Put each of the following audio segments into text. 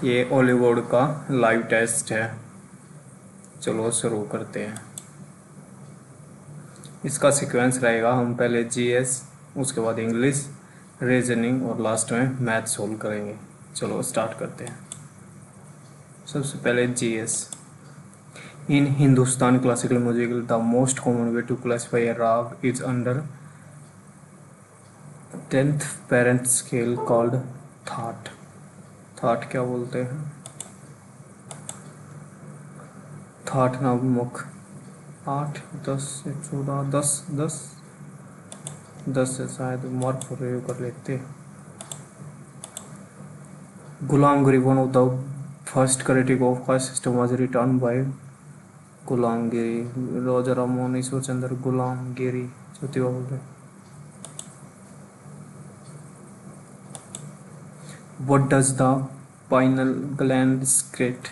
ये हॉलीवुड का live test है। चलो शुरू करते हैं। इसका सीक्वेंस रहेगा, हम पहले जीएस, उसके बाद इंग्लिश, रीजनिंग और लास्ट में मैथ सोल्व करेंगे। चलो स्टार्ट करते हैं। सबसे पहले GS. In Hindustani classical music the most common way to classify a raga is under 10th parent scale called thaat. Thaat क्या बोलते हैं? थाट नामक 8, 10 से 14, 10 से शायद मार्क पर रिव्यू कर लेते। Gulamgiri, one of the first critic of caste system was written by Gulamgiri. Raja Rammohan, Ishwar Chandra, Ghulam Giri, Jyotiba Phule. What does the pineal gland secrete?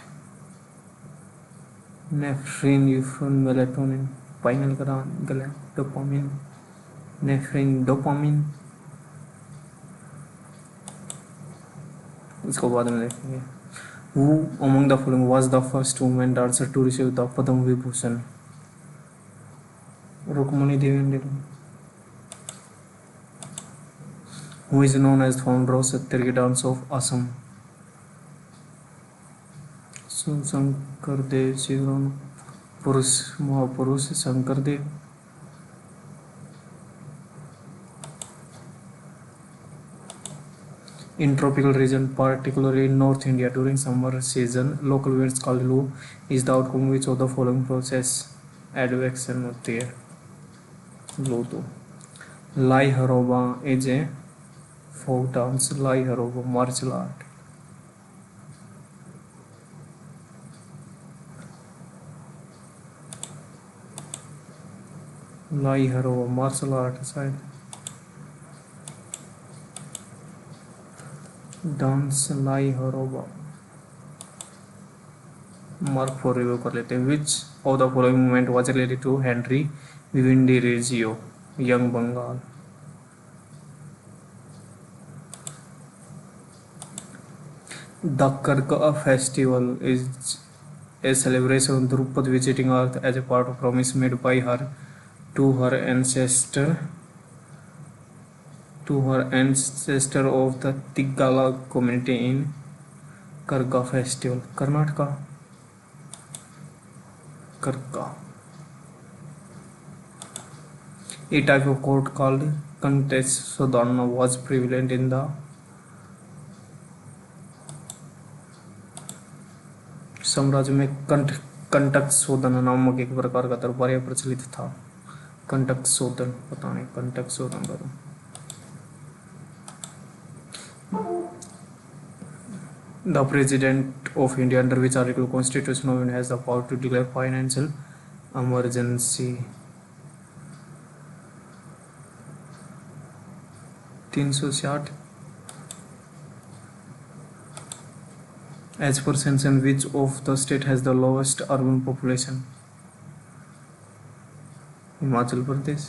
Nephrine, euphrin, melatonin. Pineal gland, dopamine. Nephrine, dopamine. इसको बाद में देखेंगे। Who among the following was the first woman dancer to receive the Padma Vibhushan? Rukmini Devi. Who is known as the founder of Satyargi dance of Assam? Shankar देव, शिवराम, पुरुष, महापुरुष शंकर देव। In tropical region, particularly in North India, during summer season, local winds called Lu is the outcome which of the following process? Advection होती है लू तो। लाई हरोबा is a folk dance. लाई हरोबा martial art. लाई हरोबा martial art शायद। Dance Lai Haraoba. Mark for review कर लेते हैं। Which of the following movement was related to Henry Vivian Derozio, Young Bengal. The Karka festival is a celebration of Drupad visiting Earth as a part of promise made by her to her ancestor of the Tigala community in Karka festival, Karnataka. Karka. A type of court called contest sodana was prevalent in the साम्राज्य में। कंटक शोधन नामक एक प्रकार का दरबारिया प्रचलित था। कंटक शोधन पता नहीं, कंटक शोधन करो। The President of India under which article Constitution of India has the power to declare financial emergency? 360। As per census, which of the state has the lowest urban population? Himachal Pradesh.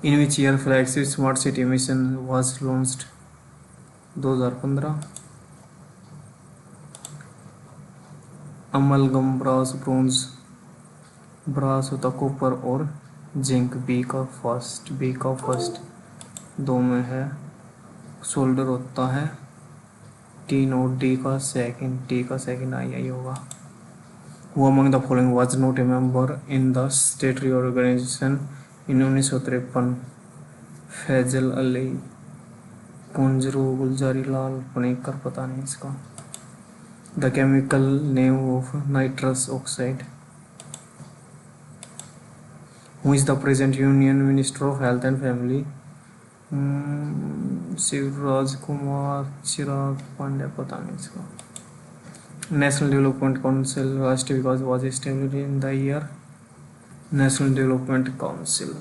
In which year flagship smart city mission was launched? 2015। Amalgam brass bronze. Brass होता copper और zinc. B का first दो में है। Solder होता है tin और D का सेकंड आई होगा। Who among the following was not a member in the state reorganization in 1953? Faizal Ali, Kunzru, Gulzari Lal, Panicker, पता नहीं इसका। The chemical name of nitrous oxide. Who is the present Union Minister of Health and Family? Shivraj Kumar, चिराग पांड्या, पता नहीं इसका। National Development Council, राष्ट्रीय विकास was established in the year? National Development Council.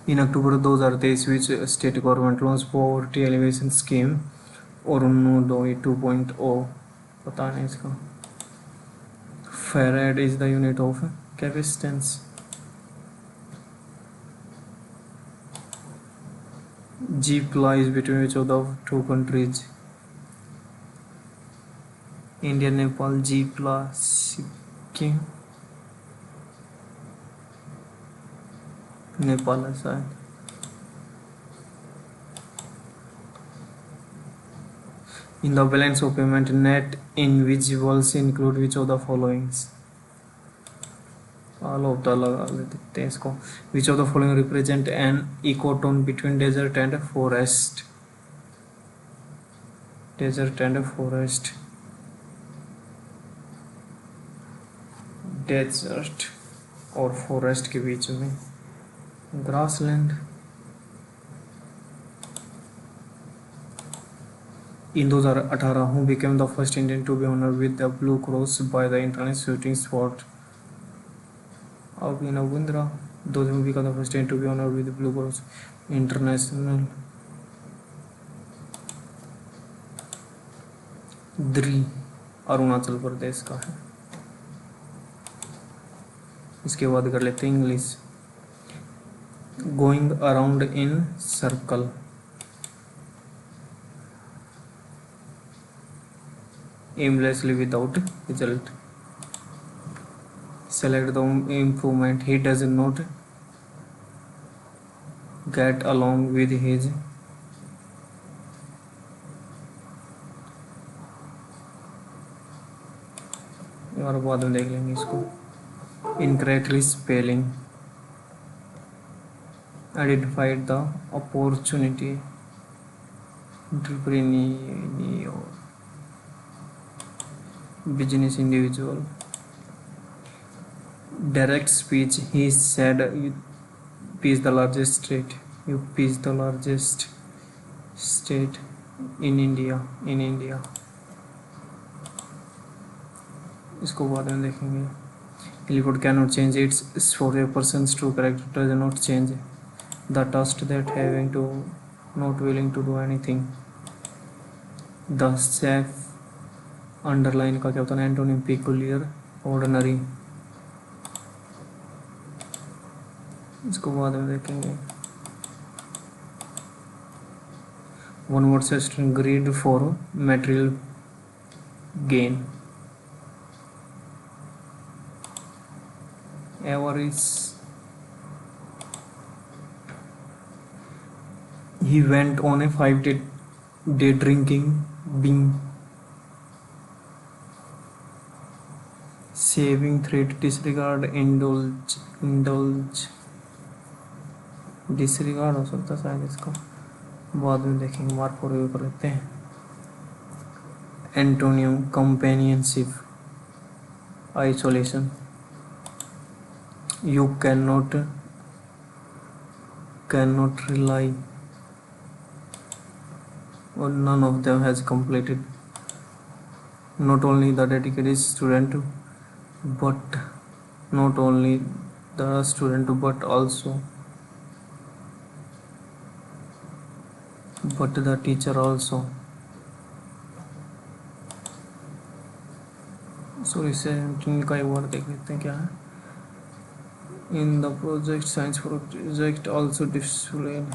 In October 2023 which state government launch poverty alleviation scheme Arunodaya 2.0, पता नहीं इसका। Farad is the unit of capacitance. Jeep lies between which of the two countries? India, Nepal, Jeep lies Sikkim, Nepal है शायद. In the balance of payment, net invisibles include which of the followings? All of the लगा लेते हैं इसको. Which of the following represent an ecotone between desert and forest? Desert and forest. Desert और forest के बीच में grassland. In 2018, who became the first Indian to be honored with the Blue Cross by the International Shooting Sport? Abhinav Bindra. Those who became the first Indian to be honored with the Blue Cross International. द्री अरुणाचल प्रदेश का है. इसके बाद कर लेते हैं English. Going around in circle. Aimlessly without result. Select the improvement. He does not get along with his और बाद में देख लेंगे इसको. Incorrectly spelling. Identified the opportunity. Entrepreneur. Business individual. Direct speech. He said UP is the largest state. UP is the largest state in India. इसको बाद में देखेंगे. Liquid cannot change its for a person's true character. Does not change the trust that having to not willing to do anything. The safe underline का क्या होता है? Antonym peculiar, ordinary. इसको बाद में देखेंगे. One word system. Greed for material gain. Avarice. He went on a 5-day drinking binge. Saving thread. Disregard. Indulge. Disregard हो सकता है शायद. इसको बाद में देखेंगे. मार्क फॉर कर लेते हैं. Antonym. Companionship. Isolation. You can not rely. और none of them has completed. Not only the dedicated student but the teacher also. Sorry से का एक बार देख लेते हैं क्या है. In the project science project also displayed.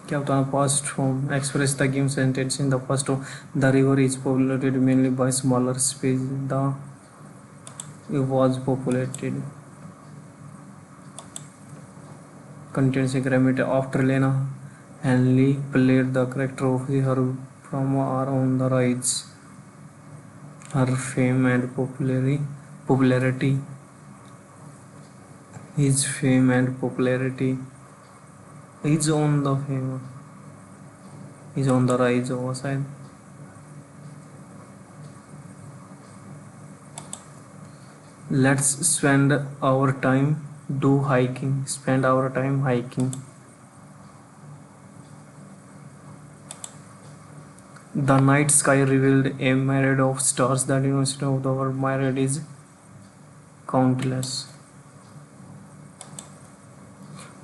क्या होता है? Past form. Express the given sentence in the past form. The river is populated mainly by smaller species. The was populated. Contains a grammar. After Lena Hanley played the character of her from are on the rise. Her fame and popularity. His fame and popularity is on the fame. Is on the rise. वो शायद. Let's spend our time hiking. Spend our time hiking. The night sky revealed a myriad of stars. The diversity of the word myriad is countless.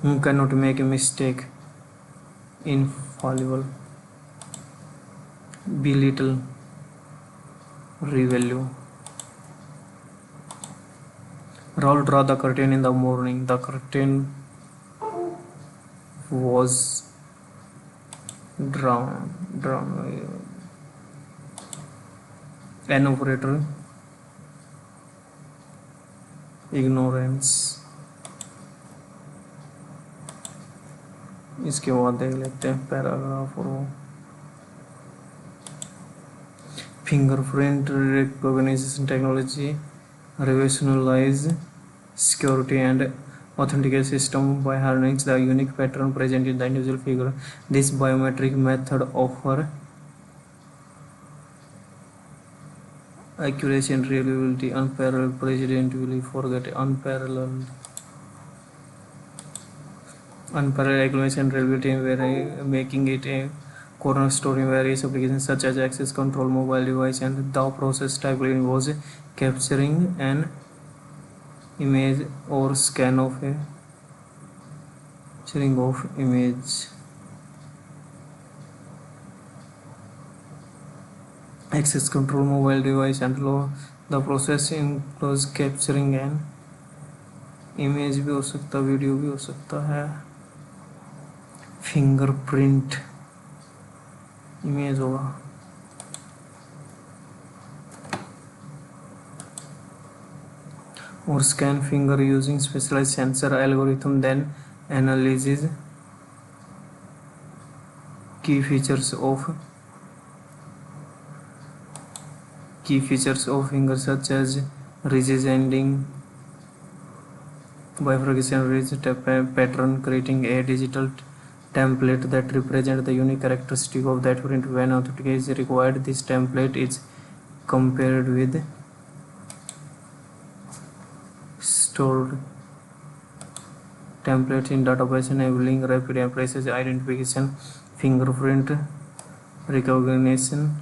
Who cannot make a mistake? Infallible. Belittle. Revalue. Raul draw the curtain in the morning. The curtain was drawn. An operator. Ignorance. इसके बाद देख लेते हैं paragraph और वो fingerprint recognition technology revolutionize security and authentication system by harnessing the unique pattern present in the individual figure. This biometric method offer accuracy and reliability unparalleled. President will forget unparalleled accuracy and reliability, making it a cornerstone in various applications such as access control, mobile device, and the process typically involves capturing an image or scan of a sharing of image. Access control mobile device and the process includes capturing an image भी हो सकता है, video भी हो सकता है, fingerprint image होगा, or scan finger using specialized sensor algorithm, then analyzes key features of finger such as ridges, ending, bifurcation, ridge pattern, creating a digital template that represents the unique characteristic of that print. When authentication is required, this template is compared with stored templates in database, enabling rapid and precise identification. Fingerprint recognition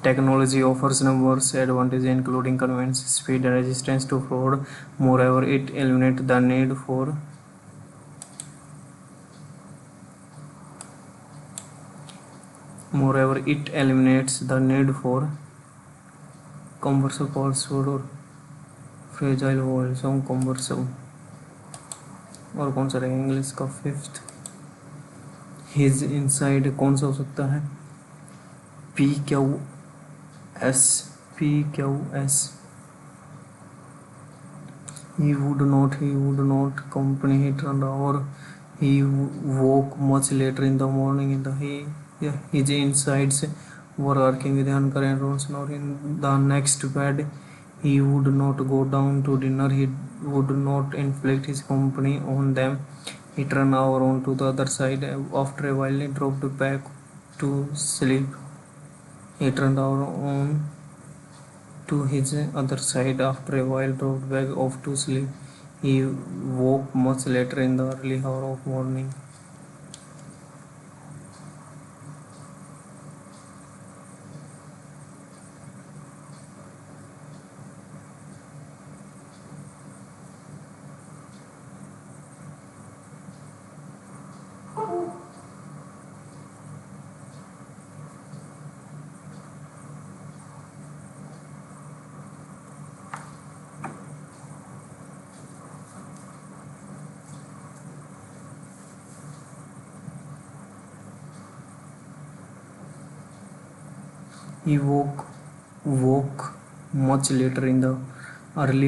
technology offers numerous advantages including convenience, speed, and resistance to fraud. Moreover, it eliminates the need for cumbersome password or fragile volume cumbersome. और कौन सा रहेगा English का fifth, his inside कौन सा हो सकता है, P Q S. he would not company he turned or he woke much later in the morning in the his insides were working with uncurrent rules nor in the next bed. He would not go down to dinner. He would not inflict his company on them. He turned over on to the other side. After a while, he dropped back to sleep. He turned over on to his other side. After a while, dropped back off to sleep. He woke much later in the early hour of morning. He woke much later in the early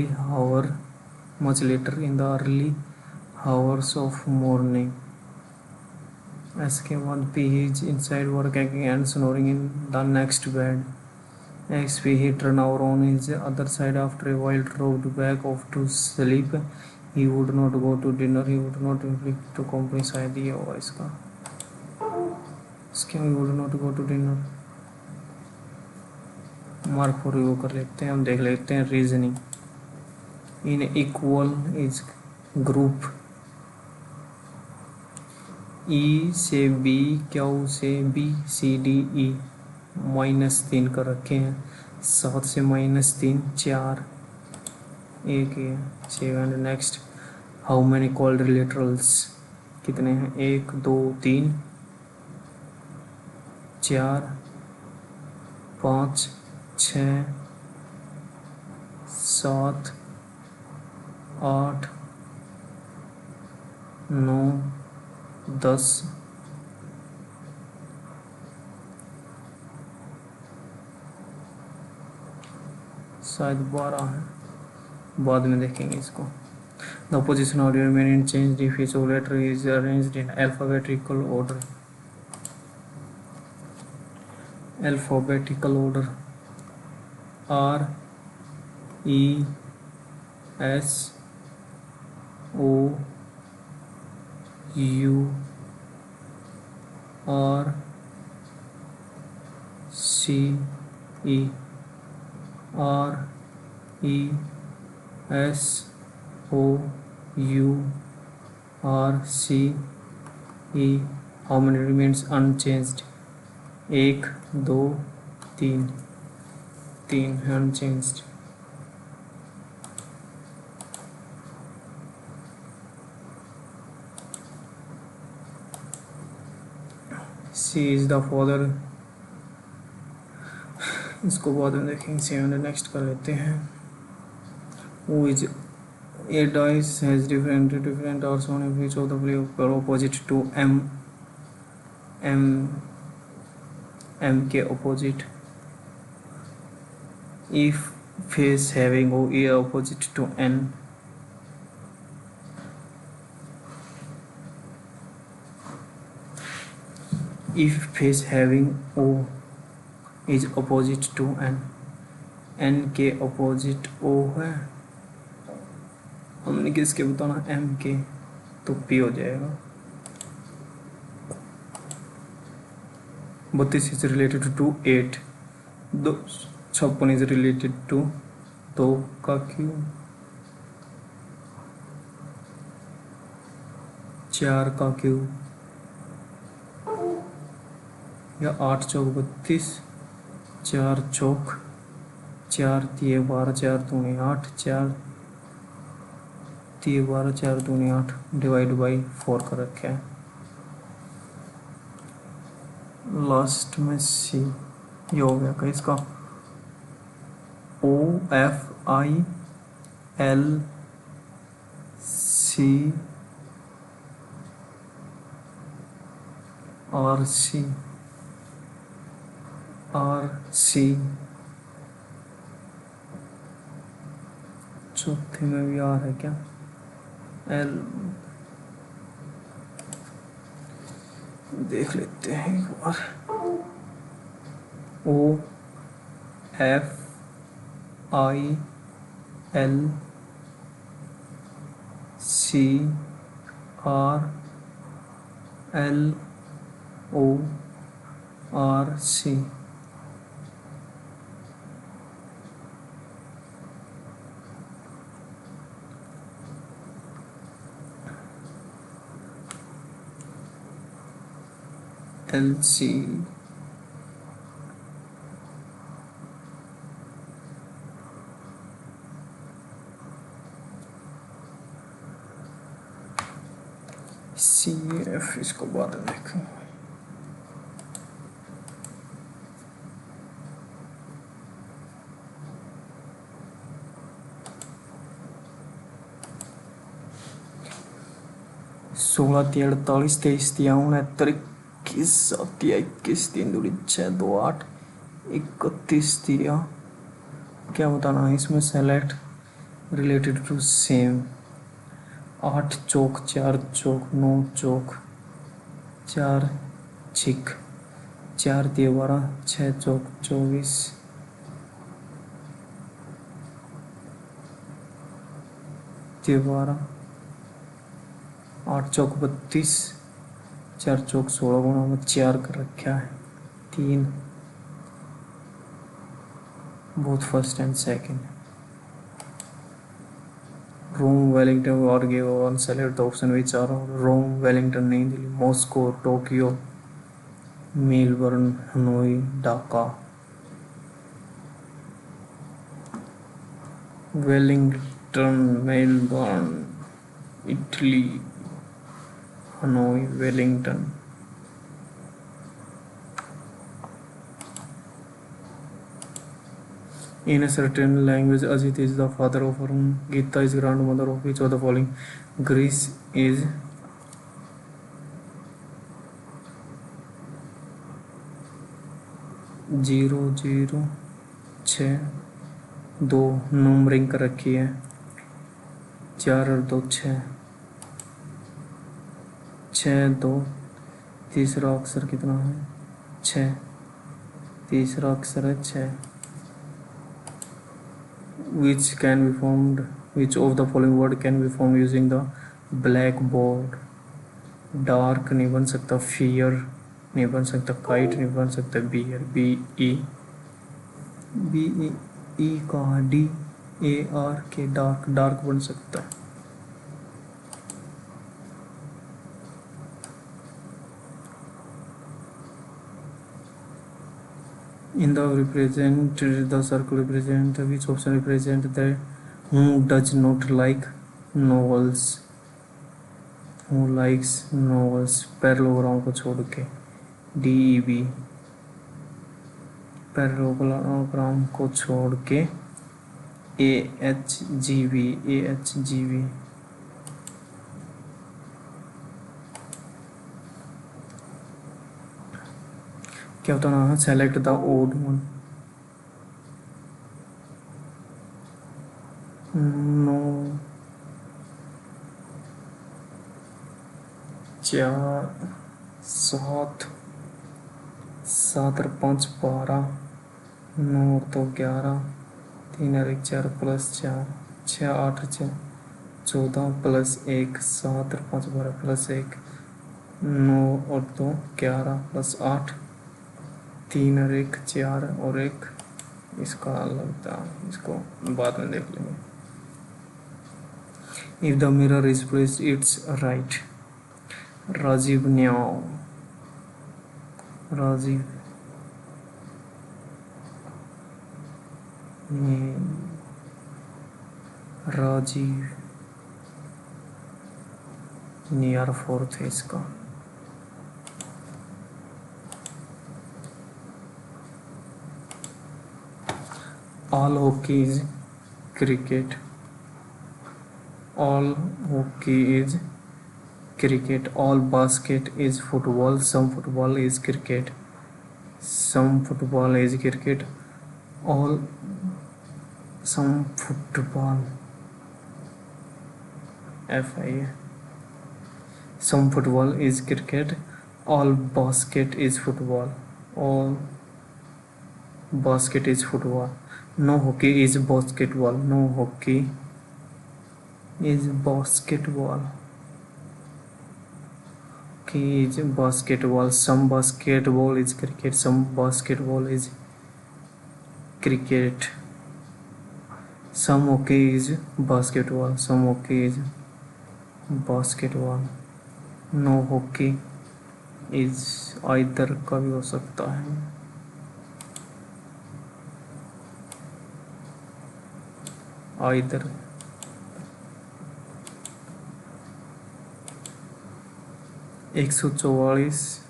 hours of morning. इसके बाद P is inside working and snoring in the next bed. XP he turned over on his other side after a while dropped back off to sleep. He would not go to dinner. He would not inflict to company. शायद ये होगा इसका he would not go to dinner. Mark for review कर लेते हैं, हम देख लेते हैं reasoning. In equal is group ई से बी, क्यू से बी, सी डी ई -3 कर रखे हैं, 7 से -3 4 1 है 7। नेक्स्ट हाउ मैनी क्वाड्रिलेटरल्स कितने हैं, 1 2 3 4 5 6 7 8 9 10 शायद 12 है, बाद में देखेंगे इसको। The position of remain change if each letter is arranged in alphabetical order. Alphabetical order R E S O U R C E R E S O U R C E। How many remains unchanged? 1 2 3 3 unchanged। C is the father, इसको बाद में देखेंगे। 7 next कर लेते हैं। Who is a dice has different odds on which of the player opposite to M के opposite। if face having O A opposite to N, if face having O is opposite to N के opposite O है, हमने किसके बताना, M के, तो P हो जाएगा। 32 is related to 8, 56 is related to 2 का क्यूब, 4 का क्यूब, या 8 चौक 32, 4 चौक 4 3 12 4 दूनी 8, 4 3 12 4 दूनी 8 डिवाइड बाई 4 कर रखे है। लास्ट में सी, ये हो गया का इसका OFILCRC चौथे में भी आर है क्या, एल देख लेते हैं एक बार। OFILCRLORC LC CF, इसको बाद में देखेंगे। सोलह 48 23 69 21 7 21 3 दूरी 6 2 8 31 दिया। क्या बताना है इसमें, सेलेक्ट रिलेटेड टू सेम। 8 चौक 4 चौक 9 चौक 4 छिक 4 12 6 चौक 24 12 8 चौक 32 4 चौक 16 गुणा में 4 कर रखा है 3, both first and second. Rome Wellington और give one select the option which are Rome Wellington New Delhi Moscow Tokyo Melbourne Hanoi Dhaka. Wellington Melbourne Italy Hanoi Wellington. In a certain language, Ajit is the father of Arun. Geeta is grandmother of which of the following? Greece is 006 2 numbering कर रखी है, 4 और 2 6 6 2, तीसरा अक्षर कितना है 6, तीसरा अक्षर है 6। Which can be formed, which of the following word can be formed using the blackboard? Dark नहीं बन सकता, फियर नहीं बन सकता, काइट नहीं बन सकता, बियर बी ई का DAR के डार्क, डार्क बन सकता है। In the represent, the circle represent, which option represent that who does not like novels, who likes novels, parallelogram को छोड़ के DEB, पैरेललोग्राम को छोड़ के AHGV क्या होता है? Select the odd one. No 4 7 7 और 5 12, 9 और 2 11, 3 और 1 4 प्लस 4 6 8 6 14 प्लस 1 7 और 5 12 प्लस 1 9 और 2 11 प्लस 8 3 और 1 4 और 1, इसका लगता है, इसको बाद में देख लेंगे। If the mirror is placed it's right, Rajiv न्याव, राजीव नियर फोर्थ है इसका। All hockey is cricket. All hockey is cricket. All basket is football. Some football is cricket. Some football is cricket. All some football. FI. Some football is cricket. All basket is football. All basket is football. No hockey is basketball. No hockey is basketball. Hockey is basketball. Some basketball is cricket. Some basketball is cricket. Some hockey is basketball. Some hockey is basketball. No hockey is either का भी हो सकता है। either 144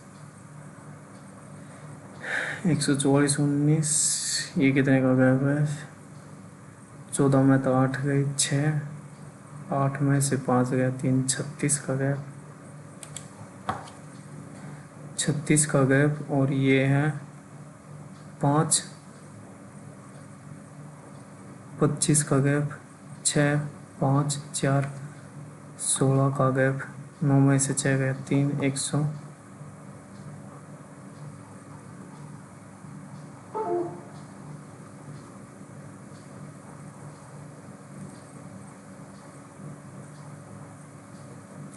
144 19, ये कितने का gap है? 14 में तो 8 गई, 6 8 में से 5 गया 3, 36 का गैप, 36 का गैप। और ये है 5 25 का गैप, 6 5 4 16 का गैप, 9 में से 6 गया 3, 100।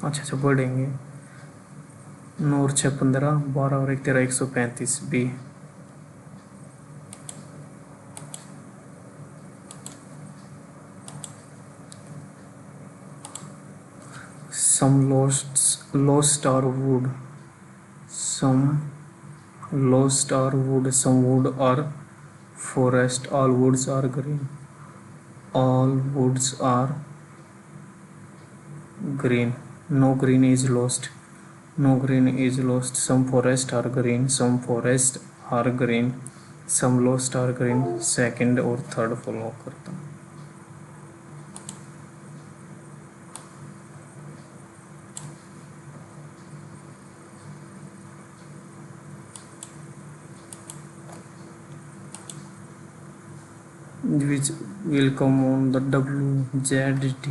अच्छा बढ़ेंगे, 9 और 6 15, 12 और 1 13, 135 B. Some lost are wood. Some lost are wood. Some wood are forest. All woods are green. All woods are green. No green is lost. No green is lost. Some forests are green. Some forests are green. Some low star green second और third follow करता हूँ। Which will come on the WZD.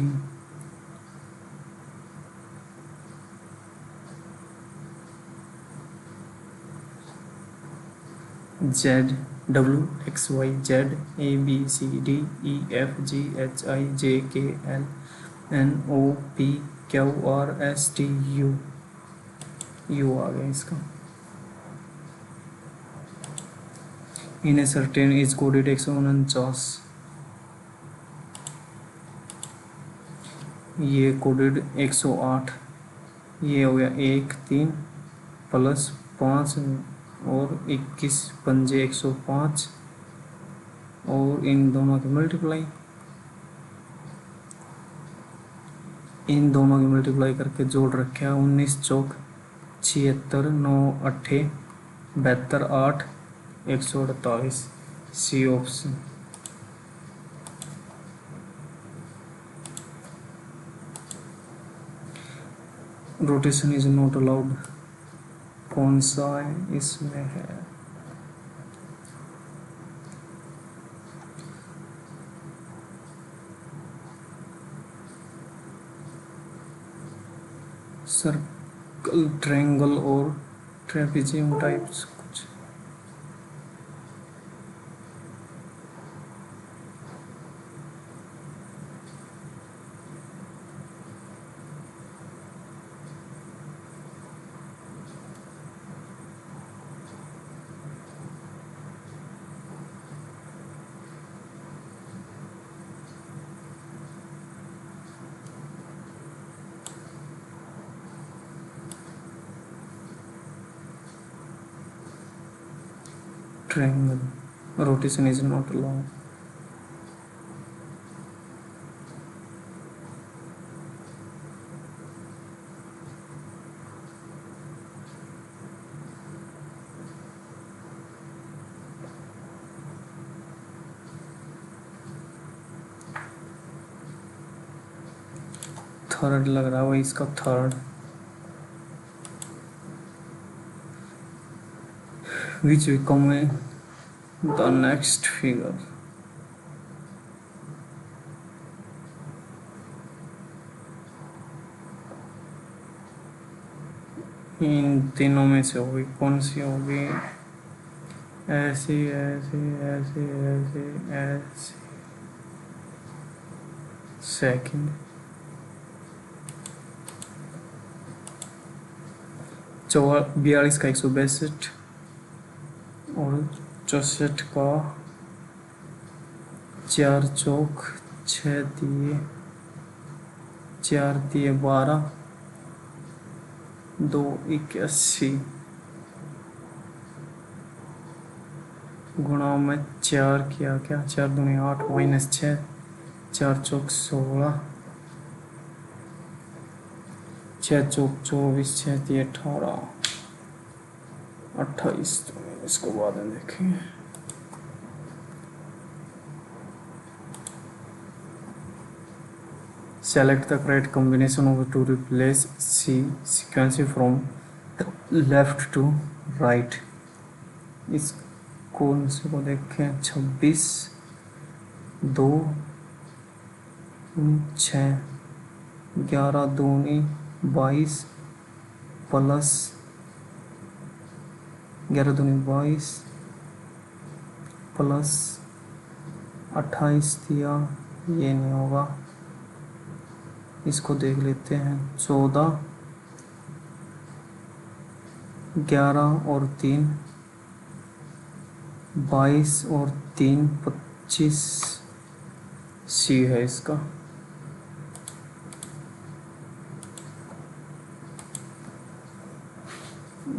Z W X Y Z A B C D E F G H I J K L N O P Q R S T U आ गया इसका। इन a certain is coded 149, ये coded 108, ये हो गया 1 3 plus 5 और 21 पंजे 105 और इन दोनों की मल्टीप्लाई, इन दोनों की मल्टीप्लाई करके जोड़ रखे है 19 चौक 76 9 8 72 8 148। C option. Rotation is not allowed, कौन सा है इसमें है? सर्कल, ट्रायंगल और ट्रेपेजियम टाइप्स कुछ। Triangle, rotation is not allowed. Third लग रहा है इसका, third. which will come in the next figure. इन तीनों में से होगी, कौन सी होगी? ऐसे ऐसे ऐसे ऐसे ऐसे। सेकंड। 42 का 162 और 64 का 4 चौक 6 दिए 4 दिए 12 2 81 गुणा में 4 किया क्या, 4 दूनी 8 माइनस 6 4 चौक 16 6 चौक 24 6 दिए 18 28। तो इसको बाद में देखेंगे। Select the correct combination of to replace C sequence from left to right। इस कौन से को देखें? 26 2 6 11 दूनी 22 प्लस 11 दूनी 22 प्लस 28 दिया, ये नहीं होगा। इसको देख लेते हैं। 14 11 और 3 22 और 3 25 सी है इसका।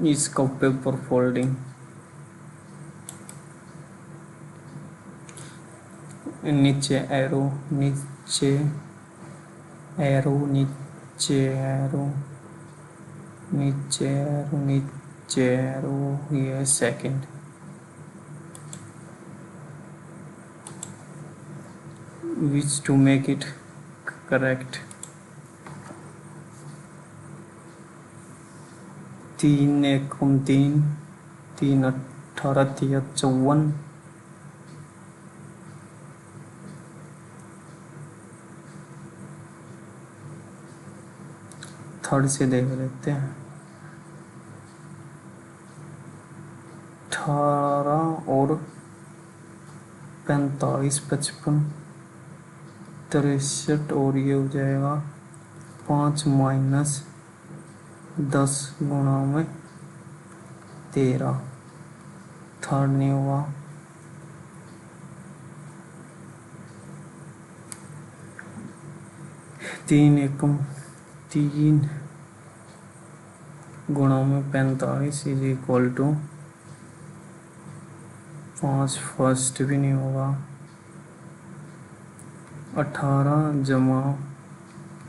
इसका पेपर फोल्डिंग नीचे एरो नीचे एरो नीचे एरो नीचे एरो नीचे एरो, ये second. which to make it correct. 3 Ekam 3, 3 18 3 54, third से देख लेते हैं। 18 और 45 55 63 और ये हो जाएगा 5 माइनस 10 गुणा में 13, थर्ड नहीं होगा। 3 एकम 3 गुणा में 45 इज इक्वल टू 5, फर्स्ट भी नहीं होगा। 18 जमा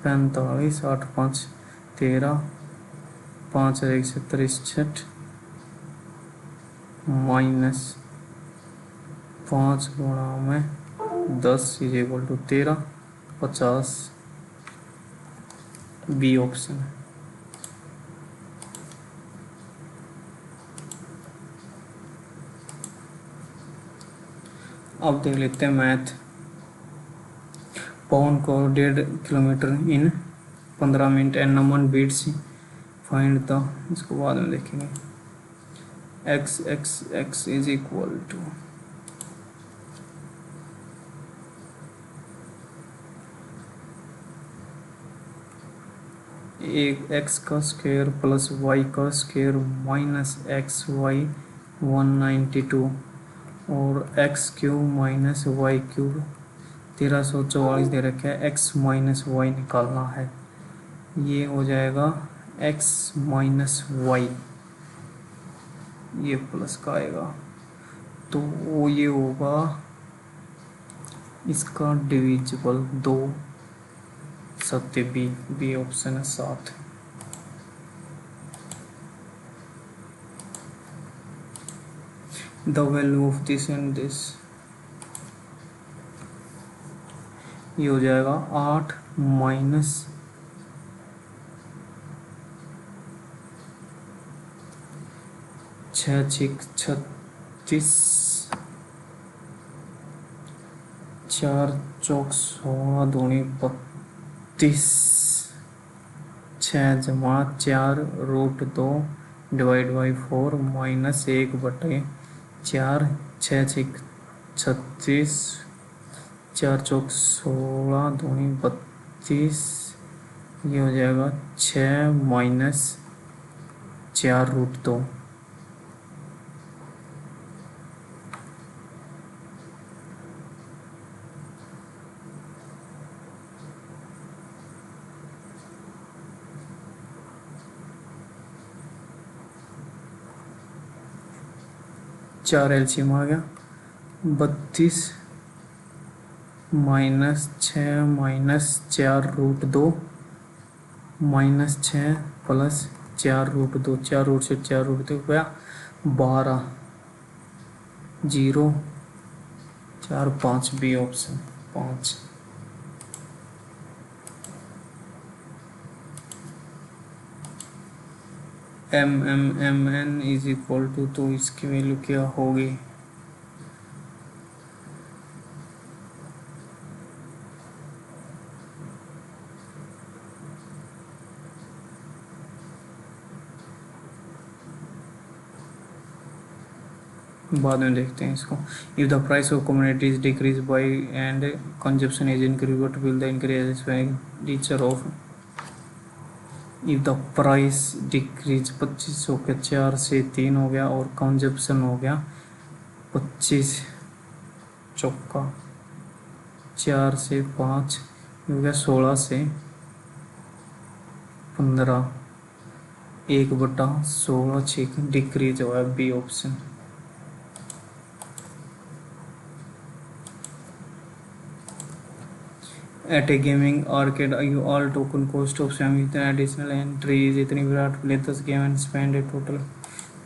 45, 8 5 13, 5 1 से 63 माइनस 5 गुणा में 10 is equal to 13, 50, B option है। अब देख लेते हैं मैथ। पवन को 1.5 kilometre in 15 minute and number beats find the, इसको बाद में देखेंगे। x x x is equal to एक x का स्क्वायर प्लस y का स्क्वायर माइनस एक्स वाई 192 और x cube minus y cube 1344 दे रखा है। x माइनस वाई निकालना है, ये हो जाएगा x माइनस वाई, ये प्लस का आएगा तो वो ये होगा इसका डिविजिबल 2 सत्य बी, बी ऑप्शन है 7। The value of this and this, ये हो जाएगा 8 माइनस 6 6 36, 4 चौक 16 दूनी 32, 6 जमा 4 रूट 2 डिवाइड बाई 4 माइनस 1/4, 6 6 36, 4 चौक 16 दूनी 32, ये हो जाएगा 6 माइनस 4 रूट 2। चार एलसीएम आ गया 32 minus 6 minus 4 root 2 minus 6 plus 4 root 2, 4 root से 4 रूट 2 गया 12, 0 4 5, B option 5। M M M N is equal to, तो इसकी वैल्यू क्या होगी? बाद में देखते हैं इसको। If the price of communities decrease by and consumption is increase, what will the increase expenditure of? If the price decrease 25 हो गया 4 से 3 हो गया और कंजप्शन हो गया 25 चौका 4 से 5 हो गया 16 से 15, 1/16 6 डिक्रीज हुआ है, B option. At a gaming arcade, you all token cost of semi additional entry is इतनी Virat, play this game and spend a total।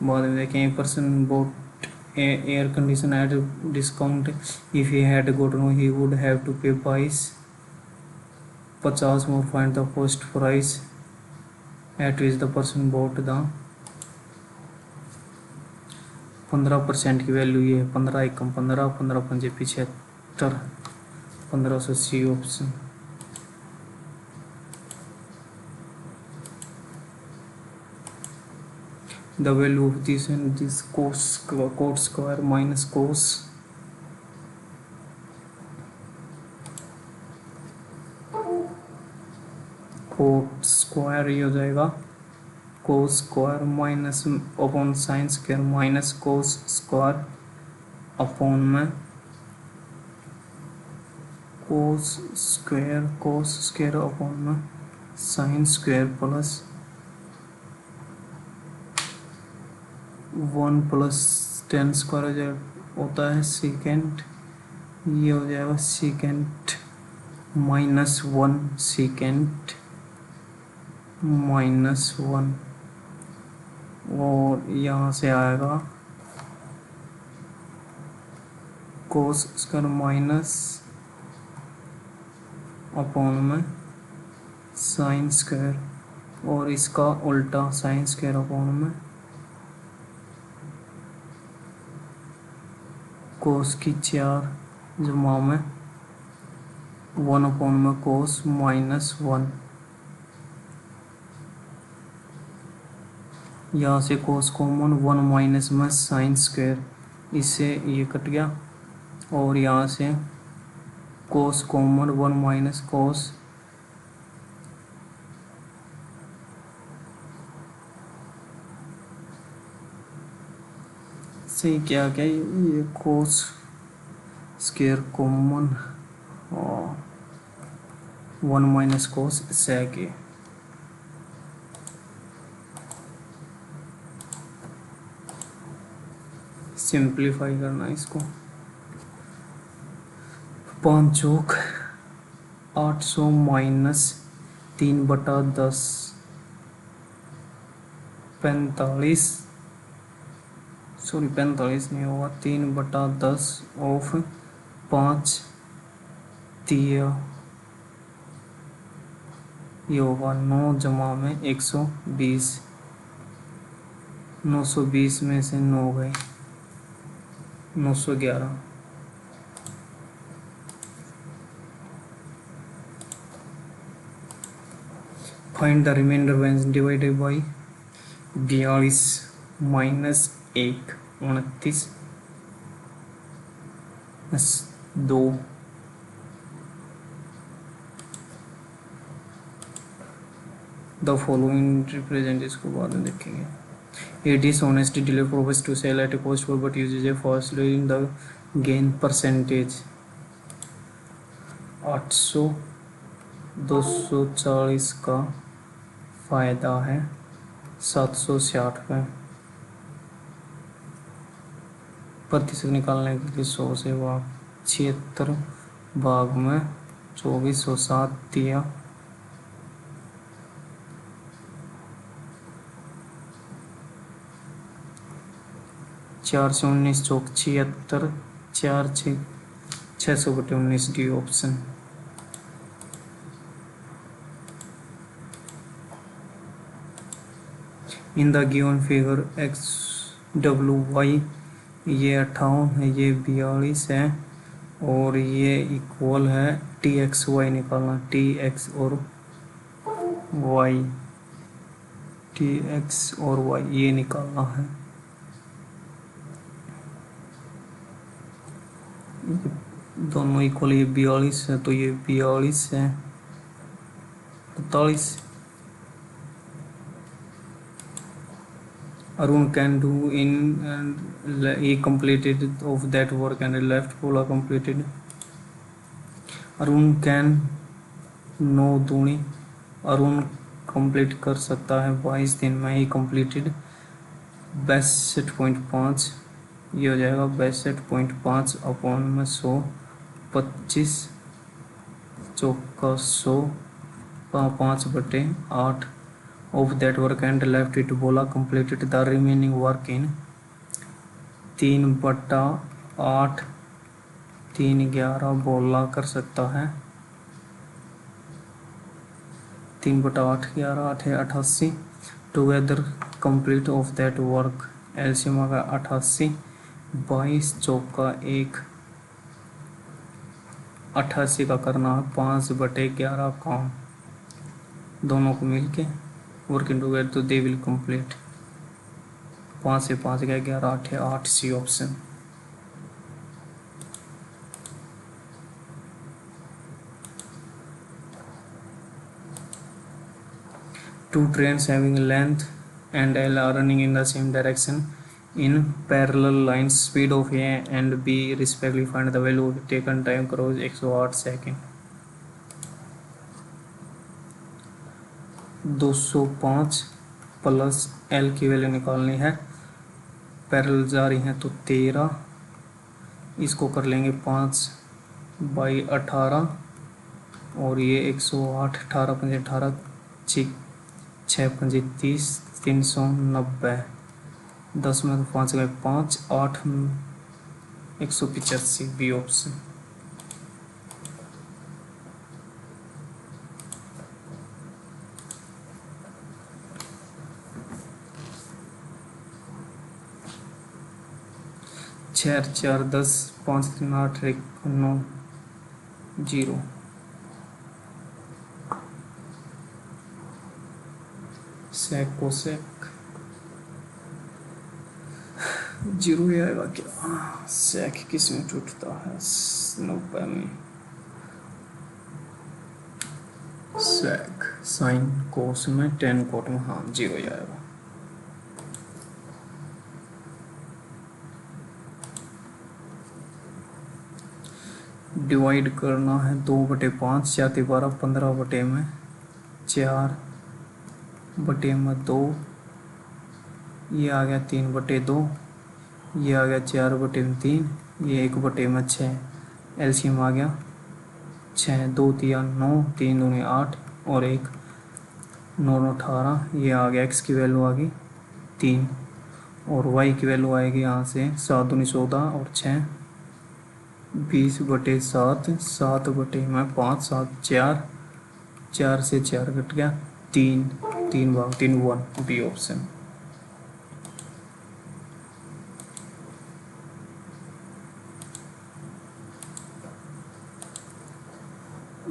बाद में देखें person boat air condition at discount. If he had gotten, he would have to pay 50 more. Find the first price at which the person bought the 15% की value ये है 15 एकम 15 15 पंजे 75 1500 C option. The value of this and this cos square minus cos square ये हो जाएगा cos square minus upon sine square minus cos square upon में cos square upon में sine square plus 1 plus 10 square हो जाएगा होता है second. ये हो जाएगा सेकेंड माइनस 1 सेकेंड माइनस 1 और यहाँ से आएगा कोस स्क्वायर माइनस अपॉन में साइन स्क्वायर और इसका उल्टा साइन स्क्वायर अपॉन में कोस की 4 जमा में 1 अपॉन में कोस माइनस 1। यहाँ से कोस कॉमन 1 माइनस में साइन स्क्वायर इससे ये कट गया और यहाँ से कोस कॉमन 1 माइनस कोस से क्या क्या ये कोस स्क्वायर कॉमन और 1 माइनस कोस सेक है। सिंप्लीफाई करना इसको 5 चौक 800 माइनस 3/10 45 नहीं होगा 3/10 ऑफ 5 दिया ये होगा 9 जमा में 120 920 में से 9 गए 911। Find the remainder when divided by 42 minus 1 29 2 the following represent इसको बाद में देखेंगे। A dishonest dealer promises to sell at a cost for but uses a falsely in the gain percentage 800 240 का फायदा है 760 पे प्रतिशत निकालने के लिए 100 से भाग 76 भाग में 2407 दिया 4 से 19 चौक 76 4 600/19 D option. In the given figure X W Y ये 58 है ये 42 है और ये इक्वल है टी एक्स वाई निकालना टी एक्स और वाई ये निकालना है। दोनों इक्वल ये 42 है तो ये 42 है 43। Arun can do in and he completed of that work and left Pola completed. Arun can no दूनी अरुण कंप्लीट कर सकता है 22 दिन में ही कंप्लीटेड 62.5 ये हो जाएगा 62.5 अपॉन में 100 25 चौका 100 5/8 of that work and left it बोला completed the remaining work in 3/8, 3/11 बोला कर सकता है। 3/8, 11, 8 है 88। Together complete of that work, LCM आ गया 88, 22 चौका 1, 88 का करना है 5/11 काम, दोनों को मिलके वर्किंग टुगेदर तो दे विल कंप्लीट। 5 से 5 गया 11, 8 है 8, C option. Two trains having length and L are running in the same direction in parallel lines. Speed of A and B respectively. Find the value of taken time cross 108 second. 205 plus L की value निकालनी है। Parallel जा रही हैं तो 13, इसको कर लेंगे 5/18 और ये 108, 18 5 18, 6 5 30, 390, 10 में तो 5 गए 5, 8 185, बी ऑप्शन। छः 4 10, 5 3 8 1 9 0। सेक को सेक 0 ही आएगा क्या? सेक किस में टूटता है? 90 में। सेक साइन कोस में, टेन कोट में, हाँ 0 ही आएगा। डिवाइड करना है 2/5, 4 12, 15 बटे में 4 बटे में 2, ये आ गया 3/2, ये आ गया 4 बटे में 3, ये 1 बटे में 6, एलसीएम आ गया 6, 2 3 9, 3 दूनी 8 और 1 9 9 18, ये आ गया एक्स की वैल्यू आ गई 3 और वाई की वैल्यू आएगी यहाँ से 7 दूनी 14 और 6 20/7, 7 बटे में 5, 7 4, 4 से 4 कट गया 3, 3/3 1, बी ऑप्शन।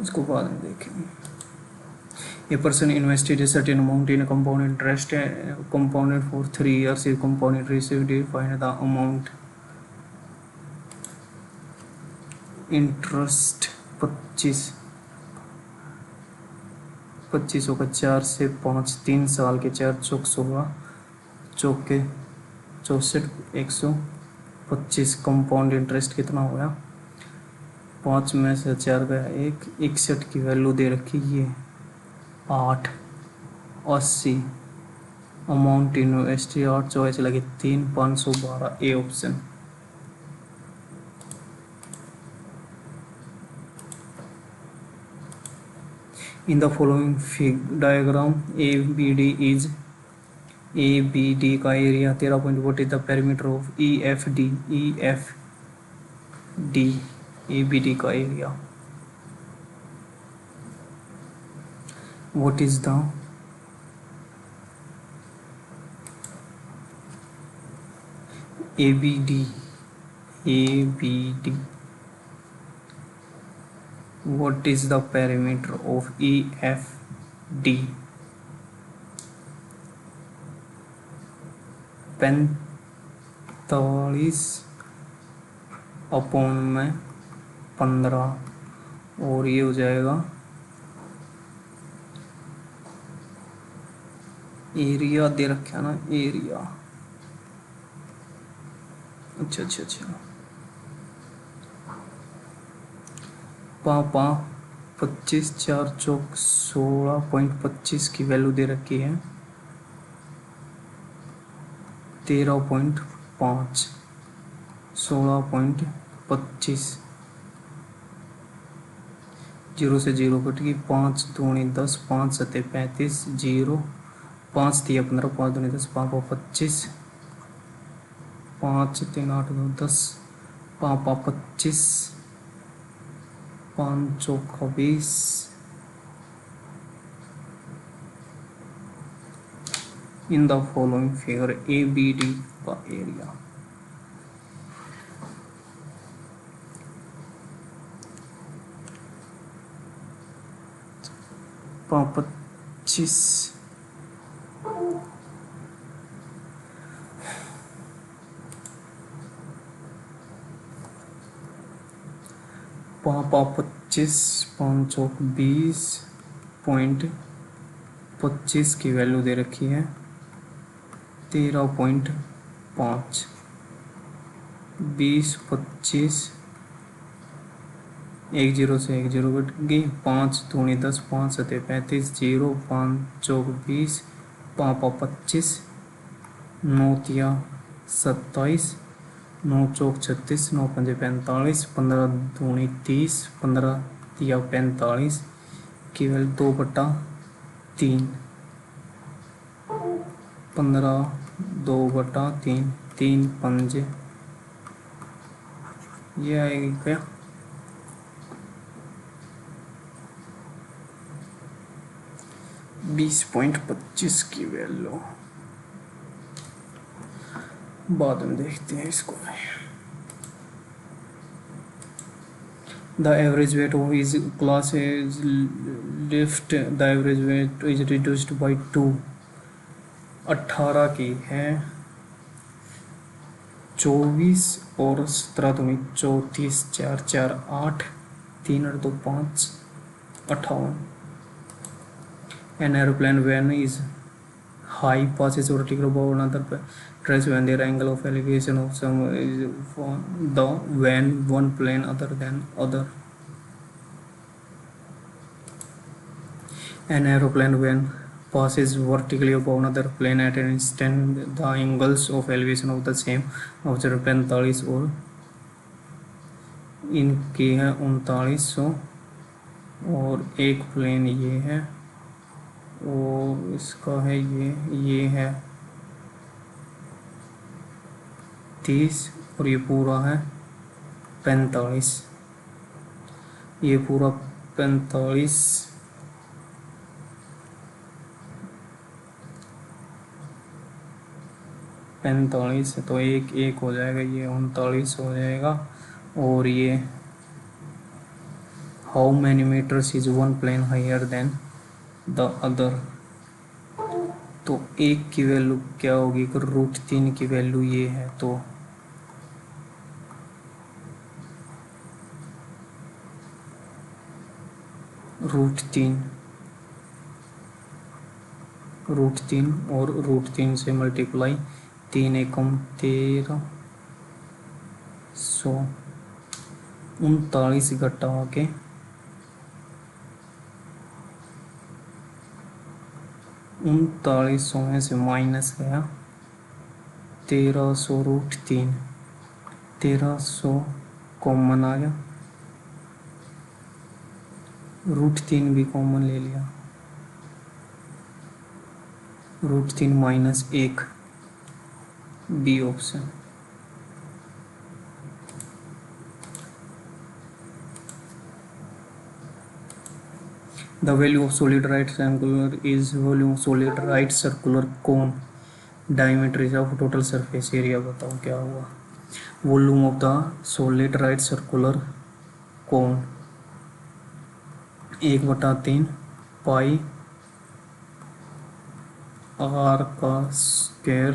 इसको बाद में देखेंगे। A person invested a certain amount in a compound interest compounded for 3 years. If compound received it, find the amount interest 25 होगा 4 से 5, 3 साल के 4 चौक 16, चौके 64, 125। कंपाउंड इंटरेस्ट कितना हो गया? 5 में से 4 गया 1, 61 की वैल्यू दे रखी ये 8, 80। अमाउंट इन्वेस्टेड 8 चॉइस लगी 3, 512, A option. In the following diagram, ABD is ABD का area 13 point, what is the perimeter of EFD? EFD ABD का area, what is the ABD? What is the perimeter of EFD? 45/15 और ये हो जाएगा area दे रखा ना, area. अच्छा 25, 4 चौक 16.25 की वैल्यू दे रखी है 13.5, 16.25, 0 से 0 कट गई 5 दूनी 10, 5 सते 35, 0 5 3 15, 5 दूनी 10, 5 25, 5 3 8 2 10, 5 5 25, 5 चौका 20, in the following figure A B D का एरिया। 25, 25, 5 चौक 20.25 की वैल्यू दे रखी है 13.5, 20 25, एक जीरो से एक जीरो कट गई, 5 दूनी 10, 5 सते 35, 0 5 चौक 20, 5 25, 9 तिया 27, 9 चौक 36, 9 पंजे 45, 15 दूनी 30, 15 तिया 45, केवल 2/3, 15 2/3, 3 पंजे, ये आएगी क्या 20.25 की वैल्यू। बाद में देखते हैं इसको। The average weight of is class is lift, the average weight is reduced by 2, 18 की है 24 और 17 दूनी 34, 4 4 8, 3 और 2 5, 58। An aeroplane when is high passes vertically above another trace when their angle of elevation of some is the when one plane other than other. An aeroplane when passes vertically above another plane at an instant the angles of elevation of the same observed 45 और इनकी है 3900 और एक plane ये है और इसका है ये है 30 और ये पूरा है 45, ये पूरा 45 45 तो एक हो जाएगा, ये 39 हो जाएगा। और ये how many metres is one plane higher than the other, तो एक की वैल्यू क्या होगी अगर √3 की वैल्यू ये है तो √3 और √3 से मल्टीप्लाई 3 एकम 1300, 39 घटा के 3900 में से माइनस गया 1300 √3, 1300 कॉमन आ गया, √3 भी कॉमन ले लिया, √3 minus 1 B option. The value of solid right triangular is volume of solid right circular cone, diameter is of total surface area। बताओ क्या हुआ। Volume of the solid right circular cone 1/3 pi r का square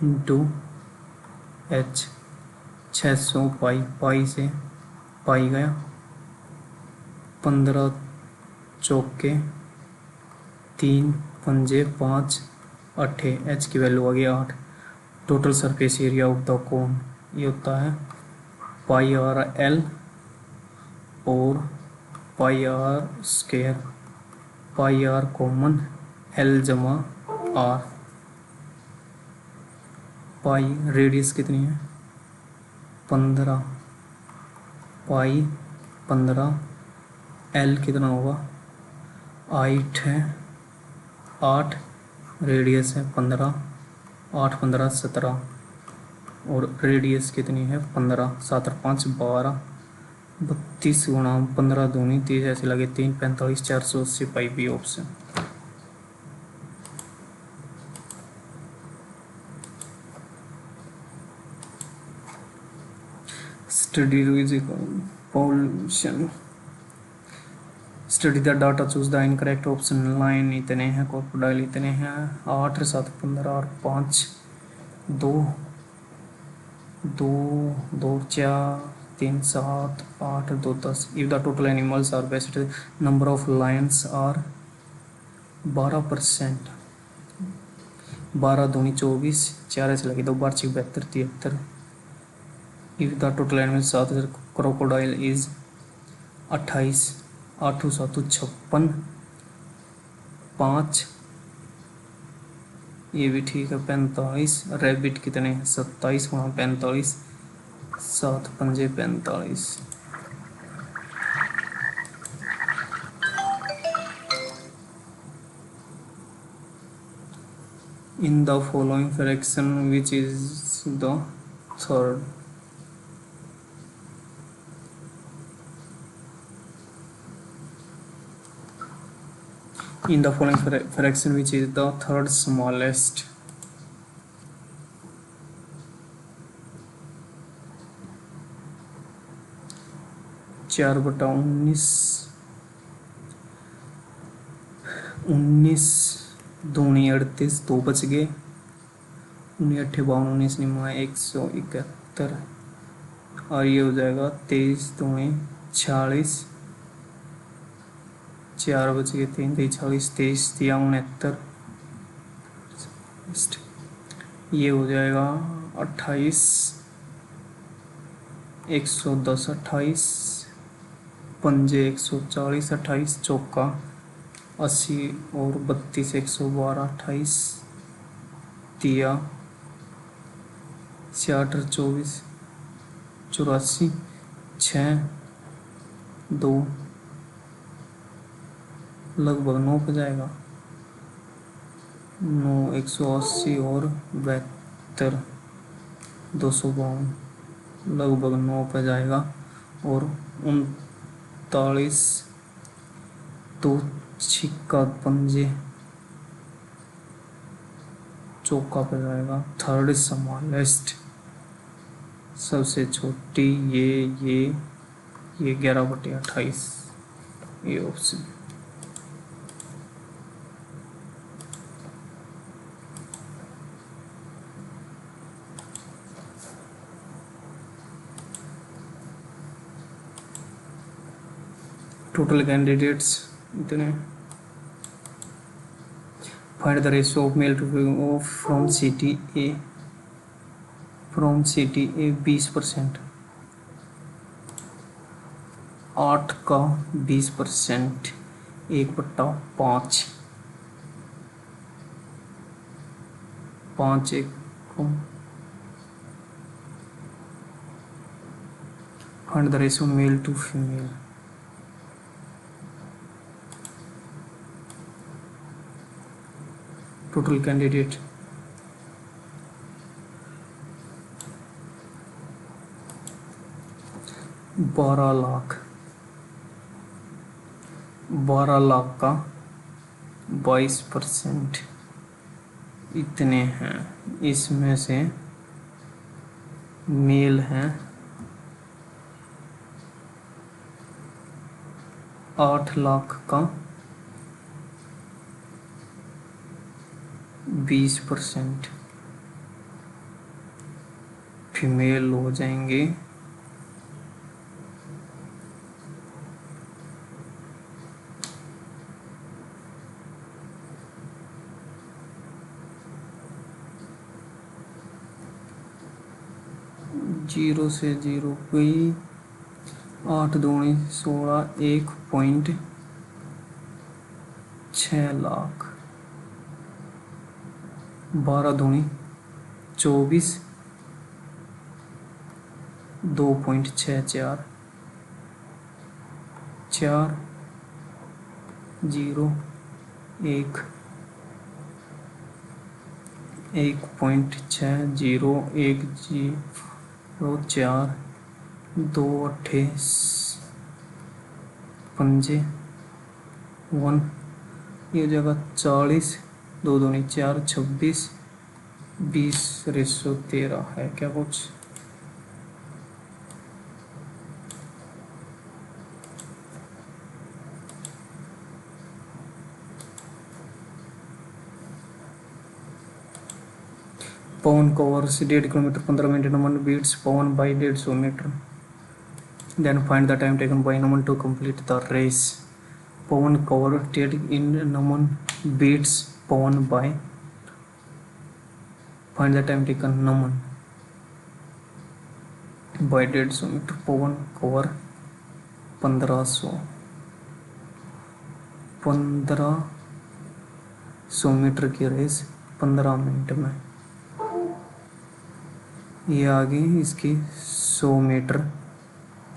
into h, 600 पाई से पाई गया, 15 चौके 3 पंजे 5 8, h की value आ गई 8। Total surface area of the cone ये होता है पाई r l और पाई r स्क्वायर, पाई r कॉमन l जमा r, पाई रेडियस कितनी है 15, पाई 15, l कितना होगा 8 है 8, रेडियस है 15, 8 15 17 और रेडियस कितनी है 15, 7 और 5 12, 32 गुणा 15 दूनी 30, ऐसे लगे 3 45 480 पाई B option. Study pollution, study the data, choose the incorrect option. Line इतने हैं, क्रोकोडाइल इतने हैं, 8 7 15 और 5 2 2 2 4 3 7 8 2 10। If the total animals are best, number of lions are 12%, 12 दूनी 24, 4 ऐसे लगे 2 बार 6 72 73। If the total animals 7, crocodile is 28, 8 7 56, 5 ये भी ठीक है 45। रैबिट कितने हैं 27 गुणा 45, 7 पंजे 45। इन the following fraction which is the third, in the following fraction which is the third smallest, 4/19, 19 दूनी 38, 2 बच गए, 19 8 52 19 निमा 171, और ये हो जाएगा 23 दूनी 46, 4 बच गए 3 3 40, 23 3 69, ये हो जाएगा 28, 110 28, पंजे 140 28, चौका 80 और 32 112 28, तिया 66 24 84, 6 2 लगभग 9 पे जाएगा, 9 180 और 72 252 लगभग 9 पे जाएगा, और 39 2 छिक्का पंजे चौका पे जाएगा। थर्ड स्मॉलेस्ट सबसे छोटी ये 11/28 ये ऑप्शन। टोटल कैंडिडेट्स इतने। Find the ratio of male to female from city A, 20%, 8 का 20%, 1/5, 5 1 को। Find the ratio male to female, total candidate 12 lakh, 12 lakh का 22% इतने हैं। इसमें से मेल हैं 8 लाख का 20%, फीमेल हो जाएंगे 0 से 0 गई, 8 दूनी 16, 1.6 लाख, 12 दूनी 24, 2.64, 4 0 1 1.601004 दो अट्ठे पंजे 1 ये जगह 40 दो दूनी 4 26 20/13 है क्या कुछ। Pawan covers 1.5 kilometre 15 minute Naman beats Pawan by 150 metre. Then find the time taken by Naman to complete the race. Pawan cover 1 in Naman beats Pawan by find the time taken Naman by 150 metre. Pawan cover 1500 metre की रेस 15 मिनट में। ये आगे इसकी 100 मीटर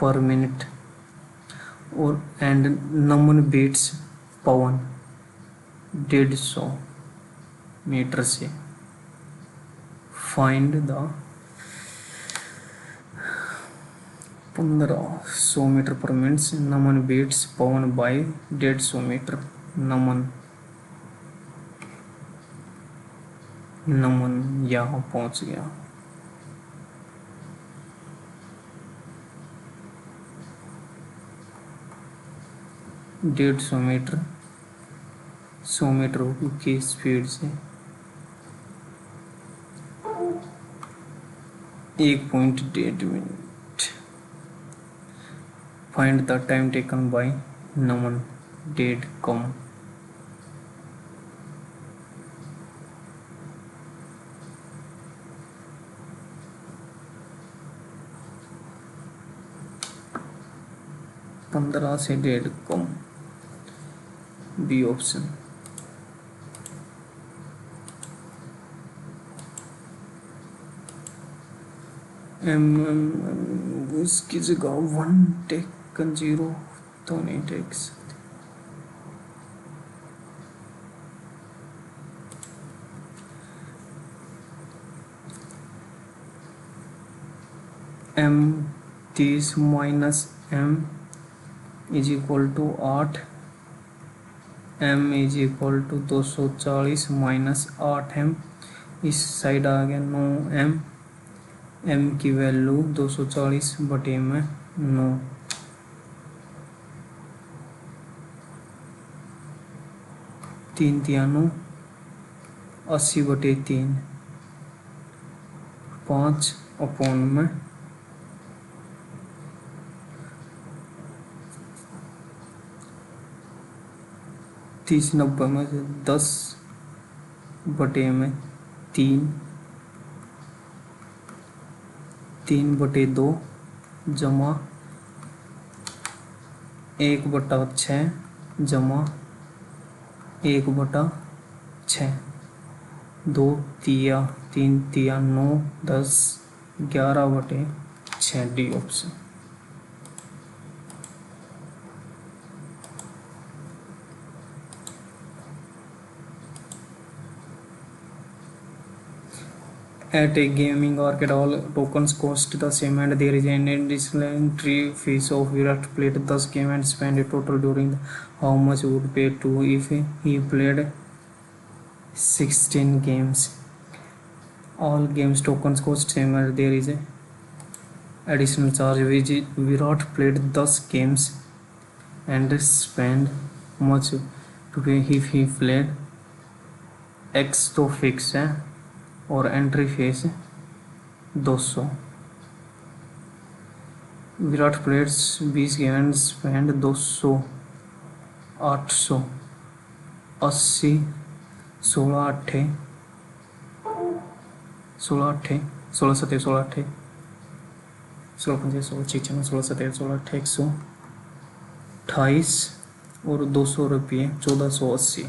पर minute और and Naman beats Pawan 150 metre से। Find the 1500 metre पर minute से नमन बीट्स पवन बाई 150 मीटर। नमन यहाँ पहुंच गया। डेढ़ सौ मीटर 100 मीटर की स्पीड से 1.8 minute. Find the time taken by Naman 1.5 कम। पंद्रह से 1.5 कम बी ऑप्शन। इसकी जगह 1 टेकन 0 तो नहीं टेक सकते। m 30 minus m is equal to 8। m is equal to 240 minus 8m। इस साइड आ गया 9m। m की वैल्यू 240 बटे में 9। 3 तिया 9 80 बटे 3 5 अपॉन में 30 90 में से 10 बटे में 3 बटे 2 जमा 1/6 जमा 1/6। 2 तिया 3 तिया 9 10 11 बटे 6 D option. At a gaming arcade, all tokens cost the same and there is an additional entry fees of Virat played 10 games and spent a total during the how much would pay to if he played 16 games. All games tokens cost same and there is a additional charge which Virat played 10 games and spent much to pay if he played X तो fix है और entry fees 200। Virat players 20 game and spend 200 800 80 16 8 16 8 16 7 16 8 16 5 16 6 16 7 16 8 128 और 200 रुपये 1480।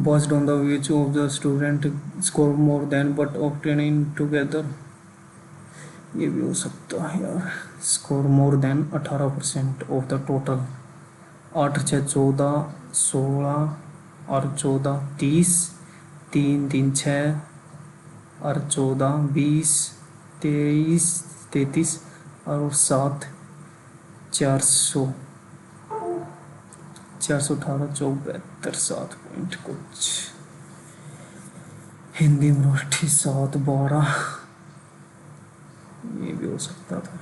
Based on the which of the student score more than but obtaining together ये भी हो सकता है यार। Score more than 18% of the total. 8 6 14, 16 और 14 30, 3 3 6 और 14 20, 23 33 और 7 400, 418 472 7 पॉइंट कुछ। हिंदी मराठी 7 12, ये भी हो सकता था।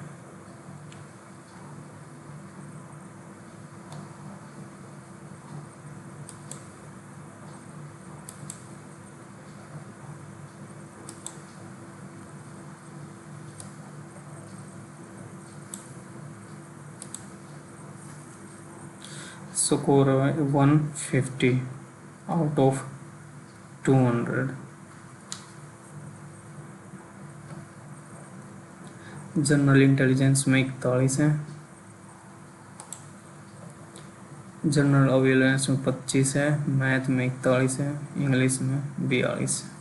Score 150 out of 200। General intelligence में 41 है, जनरल अवेयरनेस में 25 है, मैथ में 41 है, इंग्लिश में 42 है।